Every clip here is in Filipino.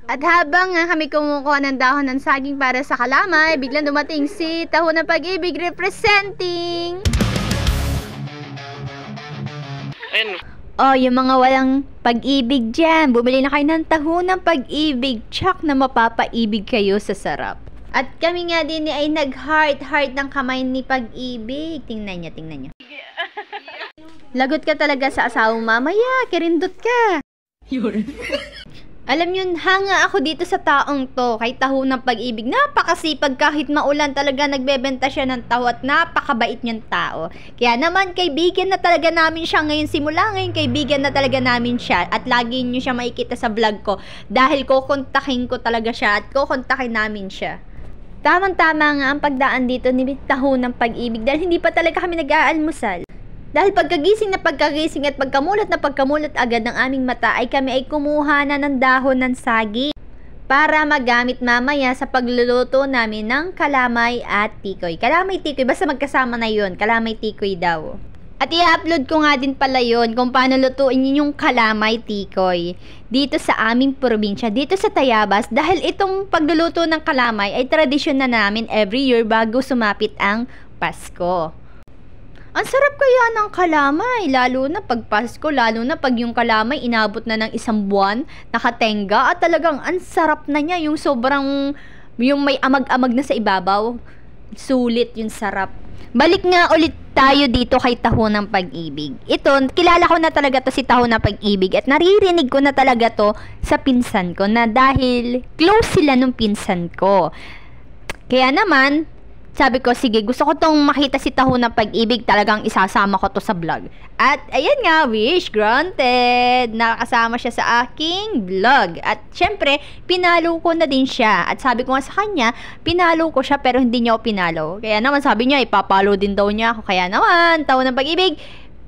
At habang nga kami kumukuha ng dahon ng saging para sa kalamay, biglang dumating si Taho ng Pag-ibig representing. Ayun. Oh, yung mga walang pag-ibig dyan, bumili na kayo ng Taho ng Pag-ibig. Tsak na mapapaibig kayo sa sarap. At kami nga din ay nag-heart ng kamay ni Pag-ibig. Tingnan niya. Lagot ka talaga sa asawa mo mamaya, kirindot ka. Alam nyo, hanga ako dito sa taong to, kay Taho ng Pag-ibig. Napakasipag kahit maulan talaga nagbebenta siya ng taho at napakabait niyang tao. Kaya naman, kaibigan na talaga namin siya ngayon. Simula ngayon, kaibigan na talaga namin siya. At lagi nyo siya makikita sa vlog ko. Dahil kukontakin ko talaga siya at kukontakin namin siya. Tamang-tama nga ang pagdaan dito ni Taho ng Pag-ibig dahil hindi pa talaga kami nag-aalmusal. Dahil pagkagising at pagkamulat agad ng aming mata ay kami ay kumuha na ng dahon ng sagi para magamit mamaya sa pagluluto namin ng kalamay at tikoy. Kalamay tikoy, basta magkasama na yun, kalamay tikoy daw. At i-upload ko nga din pala yun kung paano lutuin yung kalamay tikoy dito sa aming probinsya, dito sa Tayabas. Dahil itong pagluluto ng kalamay ay tradisyon na namin every year bago sumapit ang Pasko. Ang sarap kaya ng kalamay, lalo na pag Pasko, lalo na pag yung kalamay inabot na ng 1 buwan, nakatenga, at talagang ang sarap na niya, yung sobrang, yung may amag-amag na sa ibabaw, sulit yung sarap. Balik nga ulit tayo dito kay Taho ng Pag-ibig. Ito, kilala ko na talaga to si Taho ng Pag-ibig at naririnig ko na talaga to sa pinsan ko na dahil close sila nung pinsan ko. Kaya naman, sabi ko, sige, gusto ko tong makita si Taho ng Pag-ibig. Talagang isasama ko to sa vlog. At, ayan nga, wish granted. Nakakasama siya sa aking vlog. At, syempre, pinalo ko na din siya. At sabi ko nga sa kanya, pinalo ko siya pero hindi niya ako pinalo. Kaya naman, sabi niya, ipapalo din daw niya ako. Kaya naman, Taho ng Pag-ibig,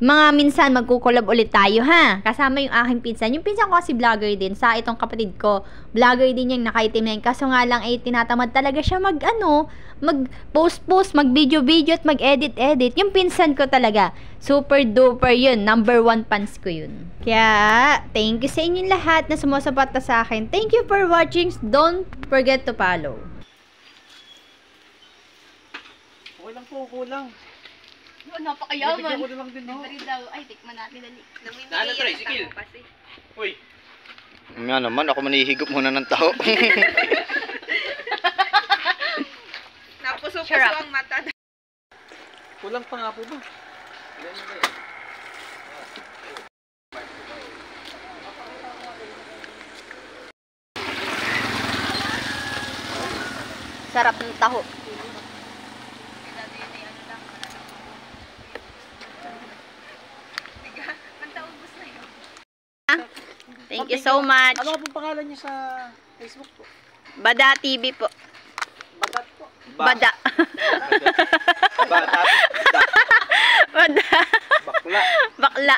mga minsan magkukulab ulit tayo, ha? Kasama yung aking pinsan. Yung pinsan ko kasi vlogger din. Sa itong kapatid ko, vlogger din yung nakaitim na yun. Kaso nga lang ay tinatamad talaga siya mag-post, mag-video-video at mag-edit-edit. Yung pinsan ko talaga, super duper yun. Number 1 fans ko yun. Kaya, thank you sa inyong lahat na sumusuporta sa akin. Thank you for watching. Don't forget to follow. Okay lang po, kulang. Napakayaman. Bibigyan ko na lang din, no? Daw. Ay, tikman natin dali. Dala, tricycle. Uy. Nga naman, ako manihigop muna ng taho. Napuso-puso ang mata. Kulang pa nga po ba? Sarap ng taho. Thank you so much. Ano po pangalan niyo sa Facebook po? Bada TV po. Badat po. Bada. Bada. Bada. Bakla. Bakla.